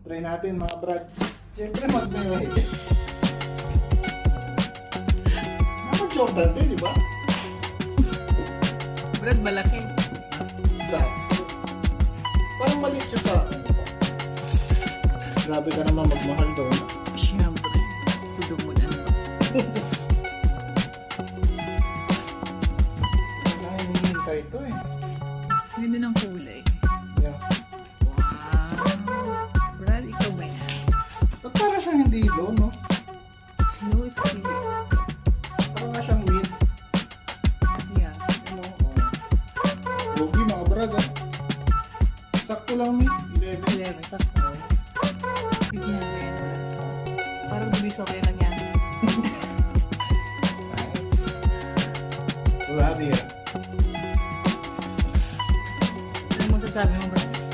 Try natin mga brad. Siyempre mag-mayonnaise. Naka-Jordan din, di ba? Brad, malaki. Sa parang maliit siya sa akin. Grabe ka naman magmahal doon. Siyempre. Tudong mo na naman. Kaya hinihintay ito eh. Ganda ng kulay. Yeah. Wow. Brad, ikaw ba yan? Ba't parang siyang hindi hilo, no? No, it's really. Parang nga siyang meat. Yeah. Ano? Rugi mga brad ah. Sakto lang meat. 11. 11, sakto. Bigyan mo yan, Brad. Parang divisory lang yan. Nice. Love you. Ano mo sasabi mo, Brad?